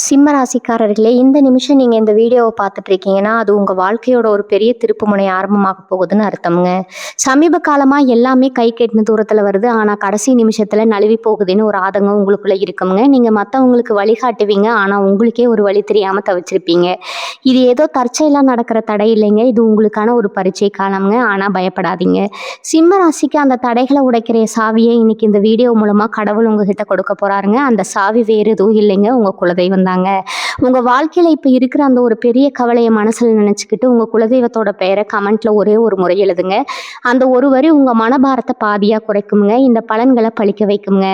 சிம்ம ராசிக்காரர்களே, இந்த நிமிஷம் நீங்க இந்த வீடியோவை பார்த்துட்டு இருக்கீங்கன்னா, அது உங்க வாழ்க்கையோட ஒரு பெரிய திருப்புமுனை ஆரம்பமாக போகுதுன்னு அர்த்தம்ங்க. சமீப காலமா எல்லாமே கை கெட்டின தூரத்துல வருது. ஆனா கடைசி நிமிஷத்துல நழுவி போகுதுன்னு ஒரு ஆதங்கம் உங்களுக்குள்ள இருக்குங்க. நீங்க மத்தவங்களுக்கு வழிகாட்டுவீங்க. ஆனா உங்களுக்கே ஒரு வழி தெரியாம தவிச்சிருப்பீங்க. இது ஏதோ தற்செயலா நடக்கிற தடை இல்லைங்க. இது உங்களுக்கான ஒரு பரீட்சை காலம்ங்க. ஆனா பயப்படாதீங்க. சிம்ம ராசிக்கு அந்த தடைகளை உடைக்கிற சாவியை இன்னைக்கு இந்த வீடியோ மூலமா கடவுள் உங்ககிட்ட கொடுக்க போறாருங்க. அந்த சாவி வேறு எதுவும் இல்லைங்க, உங்க குலதெய்வம் தாங்க. உங்க வாழ்க்கையில இப்ப இருக்கிற அந்த ஒரு பெரிய கவலையை மனசுல நினைச்சுக்கிட்டு உங்க குலதெய்வத்தோட பெயரை கமெண்ட்ல ஒரே ஒரு முறை எழுதுங்க. அந்த ஒரு வரி உங்க மனபாரத்தை பாதியா குறைக்குங்க. இந்த பலன்களை பழிக்க வைக்குங்க.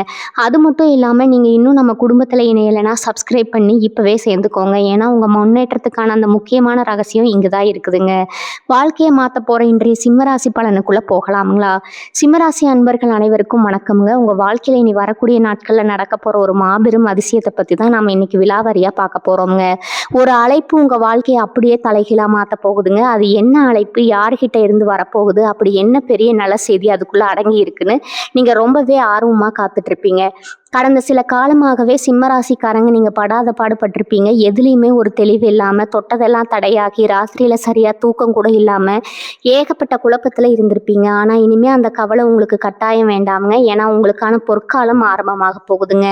அது மட்டும் இல்லாம நீங்க இன்னும் நம்ம குடும்பத்துல இணையலைன்னா சப்ஸ்கிரைப் பண்ணி இப்பவே சேர்ந்துக்கோங்க. ஏன்னா உங்க முன்னேற்றத்துக்கான அந்த முக்கியமான ரகசியம் இங்கதான் இருக்குதுங்க. வாழ்க்கையை மாத்த போற இன்றைய சிம்மராசி பலனுக்குள்ள போகலாமுங்களா? சிம்மராசி அன்பர்கள் அனைவருக்கும் வணக்கம்ங்க. உங்க வாழ்க்கையில இனி வரக்கூடிய நாட்கள்ல நடக்க போற ஒரு மாபெரும் அதிசயத்தை பத்தி தான் நாம இன்னைக்கு விலாவரியா பார்க்க போறோம்ங்க. ஒரு அழைப்பு உங்க வாழ்க்கையை அப்படியே தலைகீழா மாத்த போகுதுங்க. அது என்ன அழைப்பு, யார்கிட்ட இருந்து வரப்போகுது, அப்படி என்ன பெரிய நல்ல செய்தி அதுக்குள்ள அடங்கி இருக்குன்னு நீங்க ரொம்பவே ஆர்வமா காத்துட்டு இருப்பீங்க. கடந்த சில காலமாகவே சிம்மராசிக்காரங்க நீங்க படாத பாடுபட்டிருப்பீங்க. எதுலேயுமே ஒரு தெளிவு இல்லாம, தொட்டதெல்லாம் தடையாகி, ராத்திரியில சரியா தூக்கம் கூட இல்லாம ஏகப்பட்ட குழப்பத்துல இருந்திருப்பீங்க. ஆனா இனிமே அந்த கவலை உங்களுக்கு கட்டாயம் வேண்டாமுங்க. ஏன்னா உங்களுக்கான பொற்காலம் ஆரம்பமாக போகுதுங்க.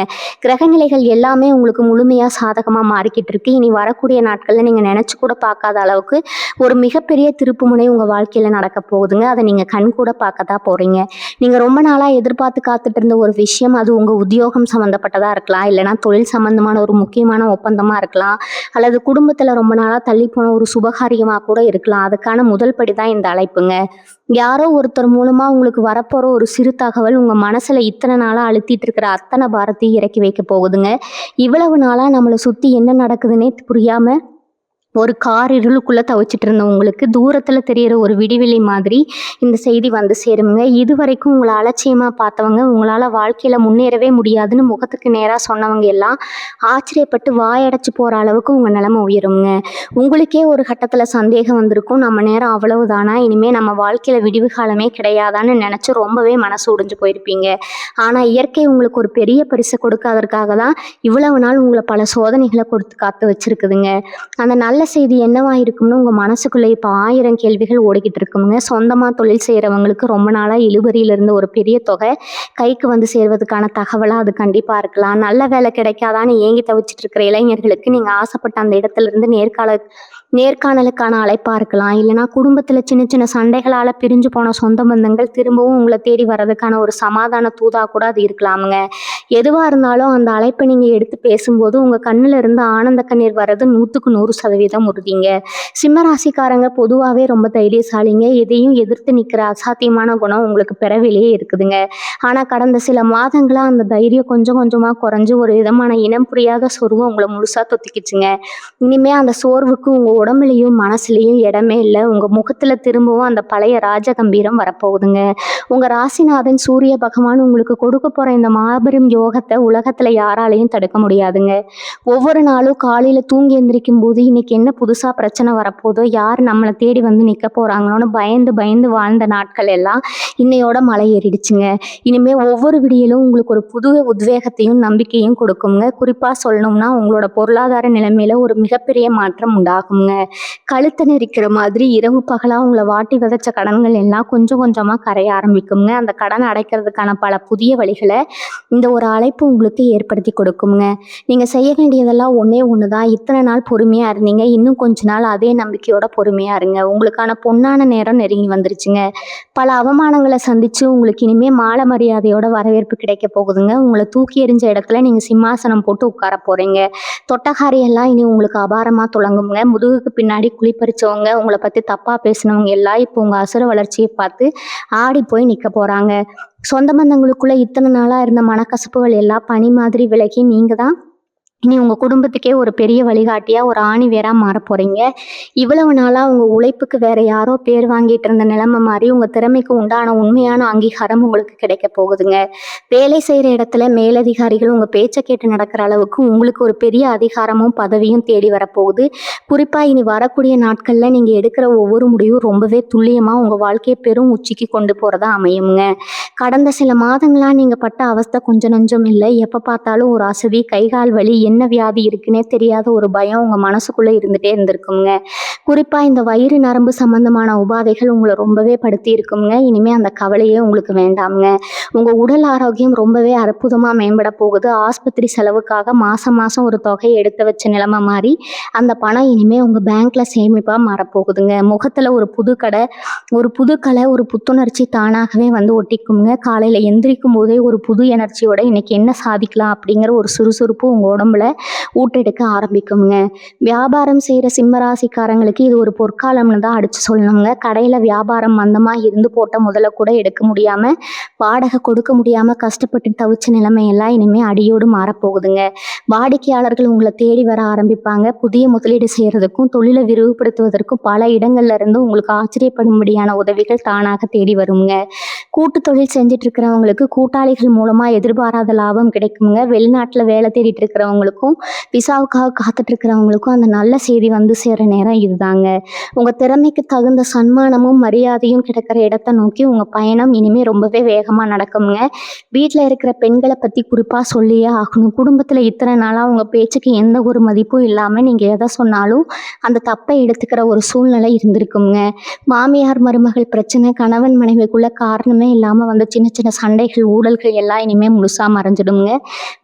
கிரகநிலைகள் எல்லாமே உங்களுக்கு முழுமையா சாதகமா மாறிக்கிட்டு இருக்கு. இனி வரக்கூடிய நாட்கள்ல நீங்க நினைச்சு கூட பார்க்காத அளவுக்கு ஒரு மிகப்பெரிய திருப்புமுனை உங்க வாழ்க்கையில நடக்க போகுதுங்க. அதை நீங்க கண் கூட பார்க்கத்தான் போறீங்க. நீங்க ரொம்ப நாளா எதிர்பார்த்து காத்துட்டு இருந்த ஒரு விஷயம், அது உங்க உத்தியோகம் சம்பந்தப்பட்டதா இருக்கலாம், இல்லைன்னா தொழில் சம்பந்தமான ஒரு முக்கியமான ஒப்பந்தமா இருக்கலாம், அல்லது குடும்பத்துல ரொம்ப நாளா தள்ளி போன ஒரு சுபகாரியமா கூட இருக்கலாம். அதுக்கான முதல் படிதான் இந்த அழைப்புங்க. யாரோ ஒருத்தர் மூலமா உங்களுக்கு வரப்போற ஒரு சிறு தகவல் உங்க மனசுல இத்தனை நாளா அழுத்திட்டு இருக்கிற அத்தனை பாரத்தையும் இறக்கி வைக்க போகுதுங்க. இவ்வளவு நாளா நம்மளை சுத்தி என்ன நடக்குதுன்னே புரியாம ஒரு கார் இருளுக்குள்ள தவிச்சிட்டு இருந்த உங்களுக்கு தூரத்துல தெரியற ஒரு விடிவெளி மாதிரி இந்த செய்தி வந்து சேருங்க. இதுவரைக்கும் உங்களை அலட்சியமா பார்த்தவங்க, உங்களால வாழ்க்கையில முன்னேறவே முடியாதுன்னு முகத்துக்கு நேரா சொன்னவங்க எல்லாம் ஆச்சரியப்பட்டு வாயடைச்சு போற அளவுக்கு உங்க நிலைமை உயருங்க. உங்களுக்கே ஒரு கட்டத்துல சந்தேகம் வந்திருக்கும், நம்ம நேரம் அவ்வளவுதானா, இனிமே நம்ம வாழ்க்கையில விடிவு காலமே கிடையாதான்னு நினைச்சு ரொம்பவே மனசு உடைஞ்சு போயிருப்பீங்க. ஆனா இயற்கை உங்களுக்கு ஒரு பெரிய பரிசை கொடுக்காதற்காக தான் இவ்வளவு நாள் உங்களை பல சோதனைகளை கொடுத்து காத்து வச்சிருக்குதுங்க. அந்த நல்ல செய்தி என்னவா இருக்கும்னு உங்க மனசுக்குள்ள இப்ப 1000 கேள்விகள் ஓடிக்கிட்டு இருக்குங்க. சொந்தமா தொழில் செய்யறவங்களுக்கு ரொம்ப நாளா இழுபறியில இருந்து ஒரு பெரிய தொகை கைக்கு வந்து சேர்வதற்கான தகவலா அது கண்டிப்பா இருக்கலாம். நல்ல வேலை கிடைக்காதான்னு ஏங்கி தவிச்சிட்டு இருக்கிற இளைஞர்களுக்கு நீங்க ஆசைப்பட்ட அந்த இடத்துல இருந்து நேர்காணலுக்கான அழைப்பா இருக்கலாம். இல்லைன்னா குடும்பத்துல சின்ன சின்ன சண்டைகளால பிரிஞ்சு போன சொந்த பந்தங்கள் திரும்பவும் உங்களை தேடி வர்றதுக்கான ஒரு சமாதான தூதா கூட அது இருக்கலாமுங்க. எதுவா இருந்தாலும் அந்த அழைப்பை நீங்க எடுத்து பேசும்போது உங்க கண்ணுல இருந்து ஆனந்த கண்ணீர் வர்றது 100% உறுதிங்க. சிம்ம ராசிக்காரங்க பொதுவாகவே ரொம்ப தைரியசாலிங்க. எதையும் எதிர்த்து நிற்கிற அசாத்தியமான குணம் உங்களுக்கு பிறவிலேயே இருக்குதுங்க. ஆனா கடந்த சில மாதங்களா அந்த தைரியம் கொஞ்சம் கொஞ்சமா குறைஞ்சு ஒரு விதமான இனம் புரியாத சோர்வு உங்களை முழுசா தொத்திக்கிச்சுங்க. இனிமே அந்த சோர்வுக்கு உங்க உடம்புலையும் மனசுலையும் இடமே இல்லை. உங்க முகத்துல திரும்பவும் அந்த பழைய ராஜ கம்பீரம் வரப்போகுதுங்க. உங்க ராசிநாதன் சூரிய பகவான் உங்களுக்கு கொடுக்க போற இந்த மாபெரும் யோகத்தை உலகத்துல யாராலையும் தடுக்க முடியாதுங்க. ஒவ்வொரு நாளும் காலையில தூங்கி எந்திரிக்கும் போது இன்னைக்கு என்ன புதுசா பிரச்சனை வரப்போதோ, யார் நம்மளை தேடி வந்து நிக்க போறாங்களோன்னு பயந்து பயந்து வாழ்ந்த நாட்கள் எல்லாம் இன்னையோட மலை ஏறிடுச்சுங்க. இனிமே ஒவ்வொரு விடியலும் உங்களுக்கு ஒரு புது உத்வேகத்தையும் நம்பிக்கையும் கொடுக்குங்க. குறிப்பா சொல்லணும்னா உங்களோட பொருளாதார நிலைமையில ஒரு மிகப்பெரிய மாற்றம் உண்டாகுங்க. கழுத்தை நெரிக்கிற மாதிரி இரவு பகலா உங்களை வாட்டி விதைச்ச கடன்கள் எல்லாம் கொஞ்சம் கொஞ்சமா கரைய ஆரம்பிக்குங்க. அந்த கடன் அடைக்கிறதுக்கான பல புதிய வழிகளை இந்த ஒரு அழைப்பு உங்களுக்கு ஏற்படுத்தி கொடுக்குங்க. நீங்க செய்ய வேண்டியதெல்லாம் ஒண்ணே ஒண்ணுதான். இத்தனை நாள் பொறுமையா இருந்தீங்க, இன்னும் கொஞ்ச நாள் அதே நம்பிக்கையோட பொறுமையா இருங்க. உங்களுக்கான பொன்னான நேரம் நெருங்கி வந்துருச்சுங்க. பல அவமானங்களை சந்திச்சு உங்களுக்கு இனிமே மாலை மரியாதையோட வரவேற்பு கிடைக்க போகுதுங்க. உங்களை தூக்கி எறிஞ்ச இடத்துல நீங்க சிம்மாசனம் போட்டு உட்கார போறீங்க. தொட்டகாரி எல்லாம் இனி உங்களுக்கு அபாரமா துளங்குங்க. முதுகுக்கு பின்னாடி குளிப்பறிச்சவங்க, உங்களை பத்தி தப்பா பேசினவங்க எல்லாம் இப்போ உங்க அசுர வளர்ச்சியை பார்த்து ஆடி போய் நிக்க போறாங்க. சொந்த பந்தங்களுக்குள்ள இத்தனை நாளா இருந்த மனக்கசப்புகள் எல்லாம் பனி மாதிரி விலகி நீங்க தான் இனி உங்க குடும்பத்துக்கே ஒரு பெரிய வழிகாட்டியா, ஒரு ஆணி வேரா மாற போறீங்க. இவ்வளவு நாளா உங்க உழைப்புக்கு வேற யாரோ பேர் வாங்கிட்டு இருந்த நிலைமை மாதிரி உங்க திறமைக்கு உண்டான உண்மையான அங்கீகாரம் உங்களுக்கு கிடைக்க போகுதுங்க. வேலை செய்யற இடத்துல மேலதிகாரிகள் உங்க பேச்சை கேட்டு நடக்கிற அளவுக்கு உங்களுக்கு ஒரு பெரிய அதிகாரமும் பதவியும் தேடி வரப்போகுது. குறிப்பா இனி வரக்கூடிய நாட்கள்ல நீங்க எடுக்கிற ஒவ்வொரு முடிவும் ரொம்பவே துல்லியமா உங்க வாழ்க்கையை பெரும் உச்சிக்கு கொண்டு போறதா அமையுங்க. கடந்த சில மாதங்களா நீங்க பட்ட அவஸ்தை கொஞ்சம் நஞ்சம் இல்லை. எப்ப பார்த்தாலும் ஒரு அசதி, கைகால் வலி, என்ன வியாதி இருக்குன்னே தெரியாத ஒரு பயம் உங்கள் மனசுக்குள்ளே இருந்துகிட்டே இருந்திருக்குங்க. குறிப்பாக இந்த வயிறு நரம்பு சம்பந்தமான உபாதைகள் உங்களை ரொம்பவே படுத்தி இருக்குங்க. இனிமேல் அந்த கவலையே உங்களுக்கு வேண்டாமுங்க. உங்கள் உடல் ஆரோக்கியம் ரொம்பவே அற்புதமாக மேம்பட போகுது. ஆஸ்பத்திரி செலவுக்காக மாதம் மாதம் ஒரு தொகையை எடுத்து வச்ச நிலைமை மாறி அந்த பணம் இனிமேல் உங்கள் பேங்க்கில் சேமிப்பாக மாறப்போகுதுங்க. முகத்தில் ஒரு புதுக்கலை ஒரு புத்துணர்ச்சி தானாகவே வந்து ஒட்டிக்குங்க. காலையில் எந்திரிக்கும் போதே ஒரு புது எனர்ஜியோட இன்னைக்கு என்ன சாதிக்கலாம் அப்படிங்கிற ஒரு சுறுசுறுப்பு உங்கள் உடம்புல ஊட்டெடுக்க ஆரம்பிக்குங்க. வியாபாரம் செய்கிற சிம்மராசிக்காரங்களுக்கு இது ஒரு பொற்காலம்னு தான் அடித்து சொல்லணுங்க. கடையில் வியாபாரம் மந்தமாக இருந்து போட்ட முதல்ல கூட எடுக்க முடியாமல், வாடகை கொடுக்க முடியாமல் கஷ்டப்பட்டு தவிச்ச நிலைமையெல்லாம் இனிமேல் அடியோடு மாறப்போகுதுங்க. வாடிக்கையாளர்கள் உங்களை தேடி வர ஆரம்பிப்பாங்க. புதிய முதலீடு செய்கிறதுக்கும் தொழிலை விரிவுபடுத்துவதற்கும் பல இடங்கள்ல இருந்து உங்களுக்கு ஆச்சரியப்படும்படியான உதவிகள் தானாக தேடி வருங்க. கூட்டு தொழில் செஞ்சுட்டு இருக்கிறவங்களுக்கு கூட்டாளிகள் மூலமாக எதிர்பாராத லாபம் கிடைக்குங்க. வெளிநாட்டில் வேலை தேடிட்டு இருக்கிறவங்களுக்கும் விசாவுக்காக காத்துட்டு இருக்கிறவங்களுக்கும் அந்த நல்ல செய்தி வந்து சேர நேரம் இதுதாங்க. உங்கள் திறமைக்கு தகுந்த சன்மானமும் மரியாதையும் கிடைக்கிற இடத்த நோக்கி உங்கள் பயணம் இனிமேல் ரொம்பவே வேகமாக நடக்குங்க. வீட்டில் இருக்கிற பெண்களை பற்றி குறிப்பாக சொல்லியே ஆகணும். குடும்பத்தில் இத்தனை நாளாக உங்கள் பேச்சுக்கு எந்த ஒரு மதிப்பும் இல்லாமல் நீங்கள் எதை சொன்னாலும் அந்த தப்பை எடுத்துக்கிற ஒரு சூழ்நிலை இருந்திருக்குங்க. மாமியார் மருமகள் பிரச்சனை, கணவன் மனைவிக்குள்ள காரணமே இல்லாமல் வந்து சின்ன சின்ன சண்டைகள் ஊழல்கள் எல்லாம் இனிமேல் முழுசாக மறைஞ்சிடுங்க.